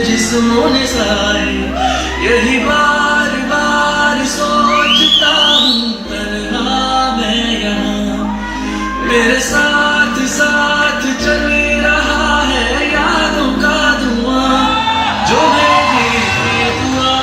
जिस्मों साए यही बार बार सोचता हूँ तन्हा मैं यहाँ मेरे साथ साथ चल रहा है यादों का धुआं जो मेरी दुआ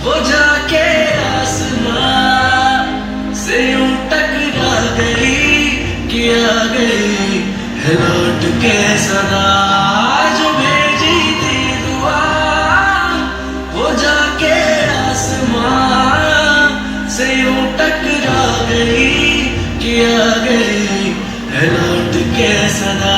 वो जाके आसमां से यूं टकरा गई कि आ गई है लौट के सदा जो भेजी थी दुआ वो जाके आसमां से यूं टकरा गई कि आ गई है लौट के सदा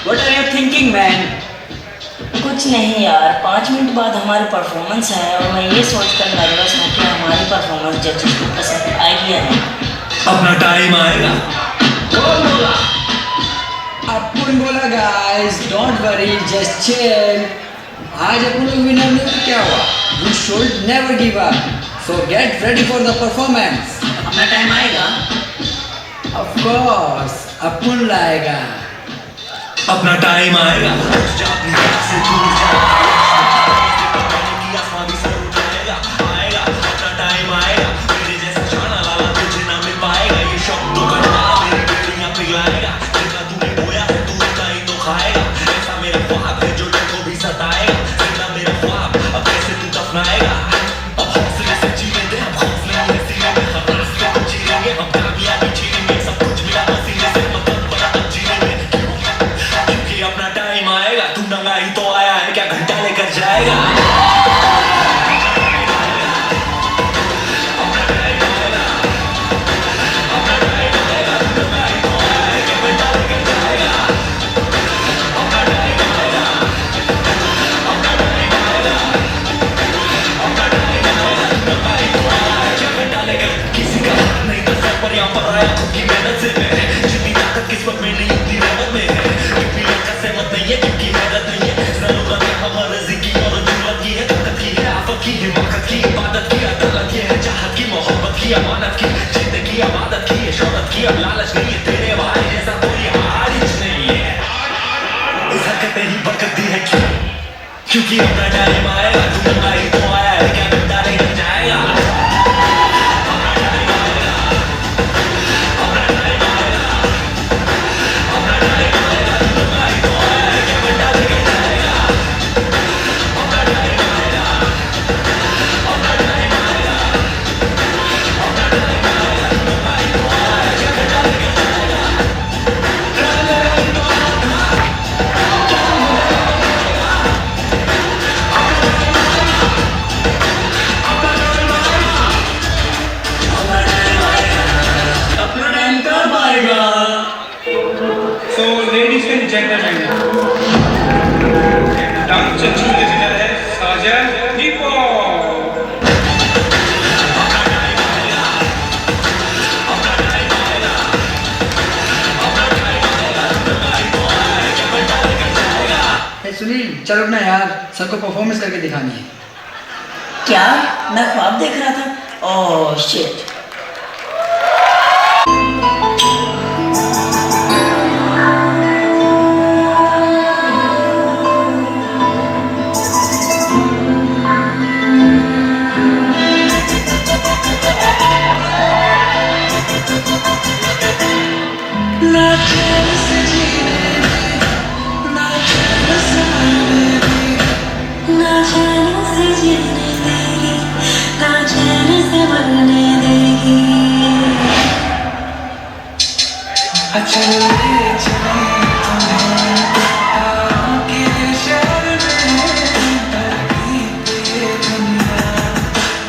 What are you thinking, man? कुछ नहीं यार, 5 मिनट बाद हमारी परफॉर्मेंस है और मैं ये सोचकर नर्वस हूँ कि हमारी परफॉर्मेंस जजेस को पसंद आएगी या नहीं। अपना टाइम आएगा। कौन बोला? अपन बोला guys, don't worry, just chill. आज अपन लोग विनर में तो क्या हुआ? You should never give up. So get ready for the performance. अपना टाइम आएगा। ऑफ कोर्स अपुन लाएगा। अपना टाइम आएगा, जा अपनी जान से दूर जा, कि आसमां भी सर उठाएगा, आएगा अपना टाइम आएगा, मेरे जैसा जाना लाला तुझे ना मिल पाएगा, ये शब्दों का नाला मेरी बेड़ियां पिघलाएगा, जितना तूने बोया है तू उतना ही तो खाएगा, ऐसा मेरा ख्वाब है जो तुमको भी सताएगा, जितना मेरा ख्वाब अब कैसे तू दफनाएगा, अब हौसले से जीने दे, हम खौफ नहीं है सीने में, हम रास्ते को चीरेंगे, हम कामयाबी छीनेंगे, सब कुछ मिला पसीने से, मतलब बड़ा अब जीने में, क्योंकि अपना टाइम आएगा, तू नंगा ही तो आया है, क्या घंटा लेकर जाएगा। किसी का हाथ नहीं बसा पर यहाँ पर आया खुद की मेहनत से मैं, जितनी ताकत किस्मत में नहीं उतनी रहमत में है, क्योंकि लड़का सहमत नहीं है क्योंकि मेहनत नहीं है, जरूरत है हमारे जिंदगी और जरूरत की है, ताकत की है, आफत की, हिमाकत की, इबादत की, अदालत की है, चाहत की, मोहब्बत की, अमानत की, जिंदगी आबादत की है, शौहरत की, अब लालच नहीं है, तेरे भाई जैसा कोई हारिज नहीं है, इस हरकत ने ही बरकत दी है क्योंकि अपना टाइम आएगा, तू नंगा ही तो आया है, क्या घंटा लेकर जाएगा। So, ladies and gentlemen, dance Chanchu के विनर है साजन दीपो। सुनील चलो ना यार, सबको परफॉर्मेंस करके दिखानी है। क्या मैं ख्वाब देख रहा था? Oh shit. ना चैन से जीने दे, ना चैन से मरने दे, ना चैन से जीने देगी, ना चैन से मरने देगी। अचल ले चले तुम्हें तारों के शहर में, तरकीब ये दुनिया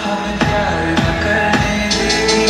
हमें प्यार न करने देगी।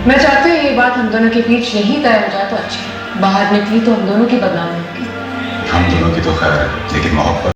मैं चाहती हूँ ये बात हम दोनों के बीच यही तय हो जाए तो अच्छा, बाहर निकली तो हम दोनों की बदनामी होगी। हम दोनों की तो खैर है, लेकिन मोहब्बत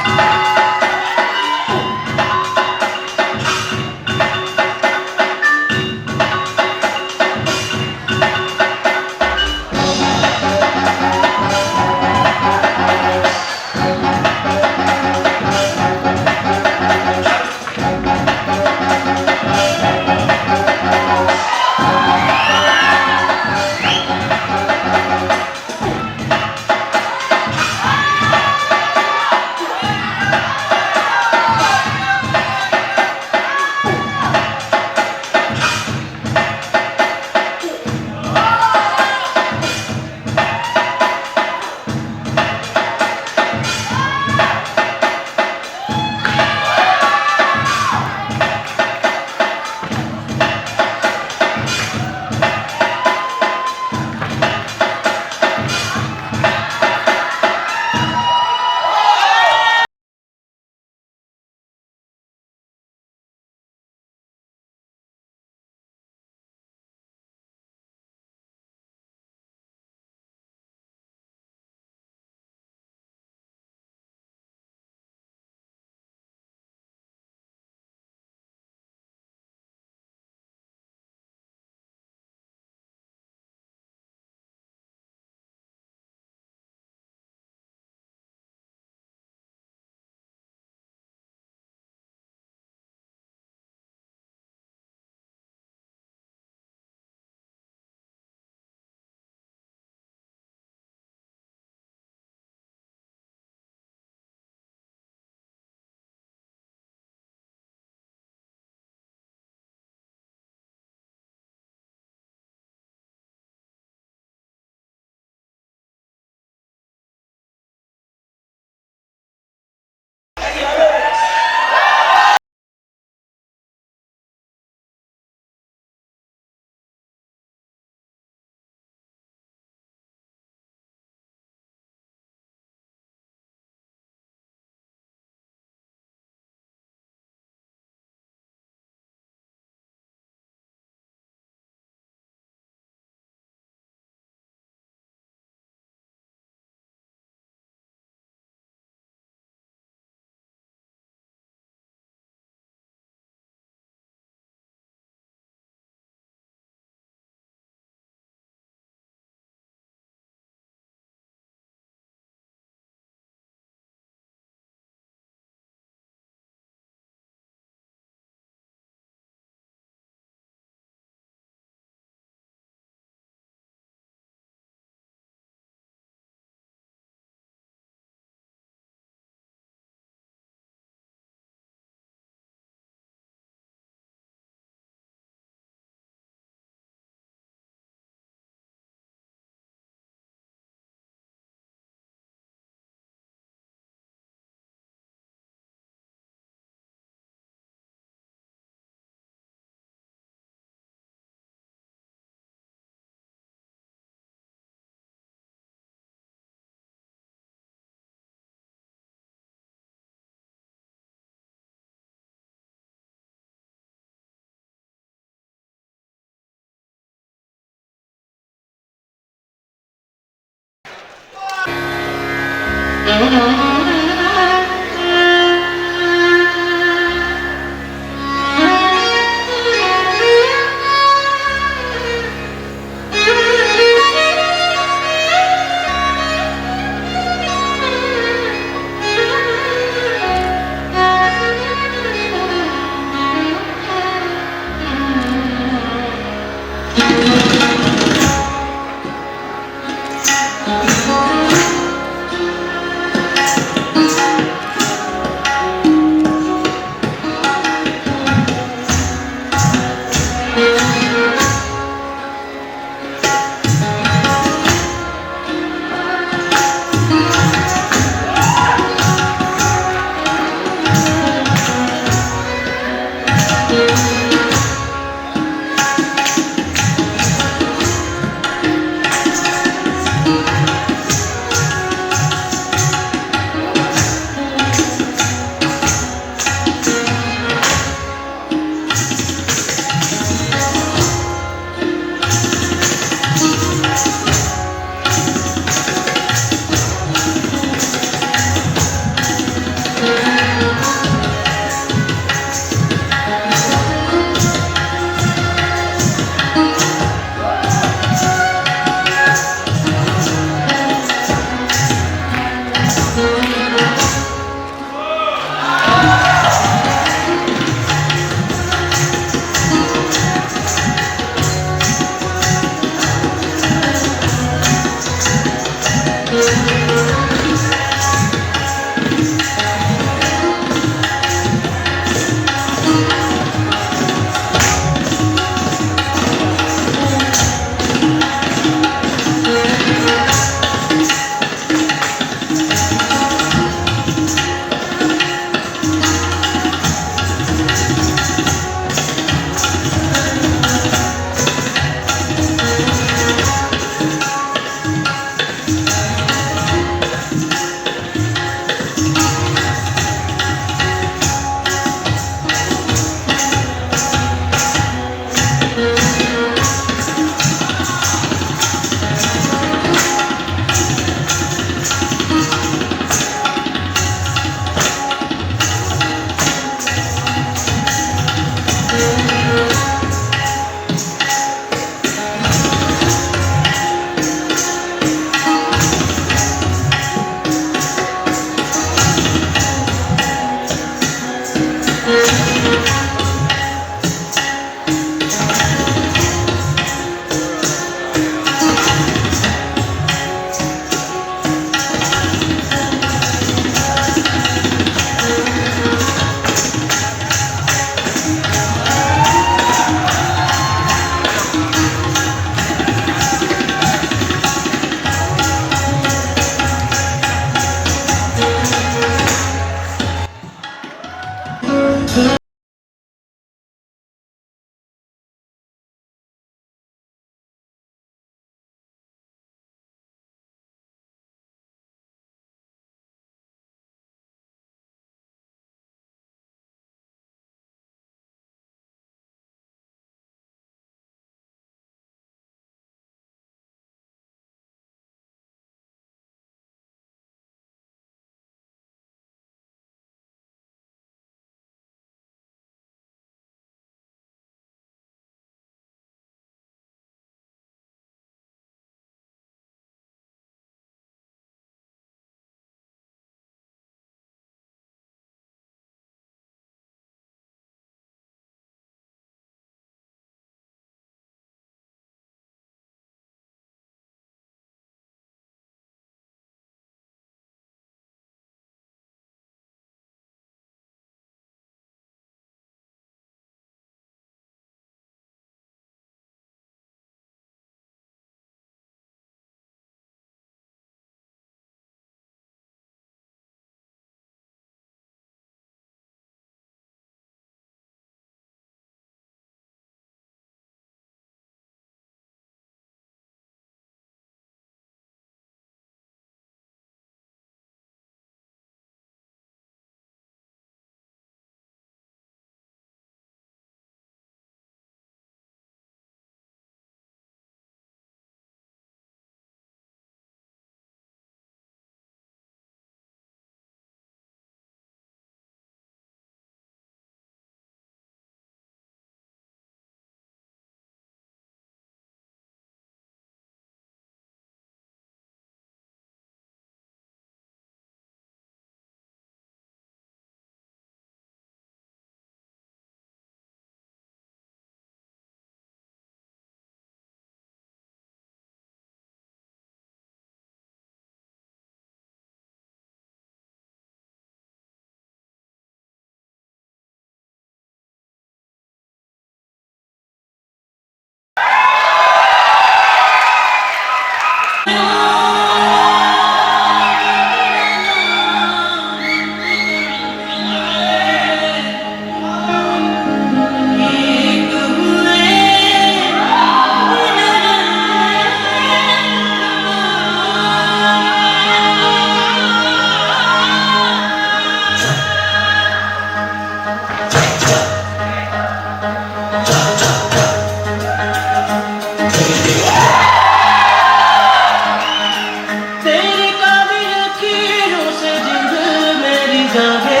जागे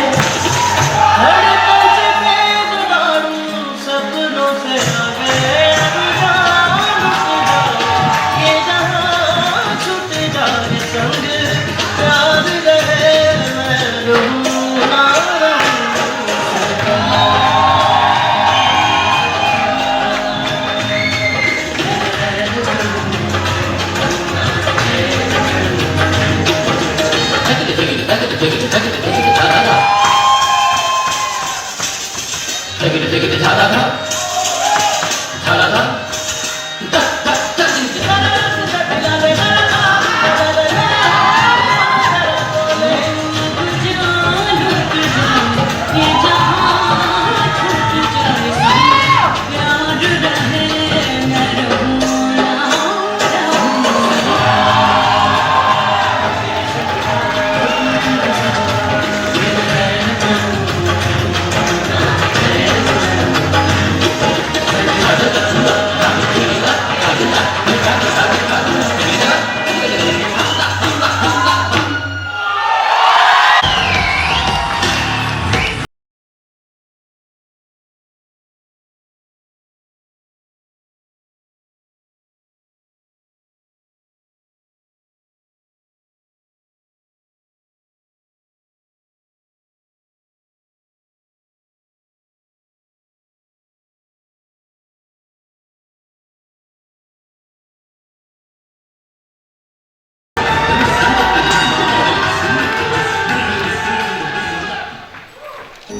धड़कन से तेज दारू सपनों से आगे अनजान उठ जाए ये जहां छूट जाए संग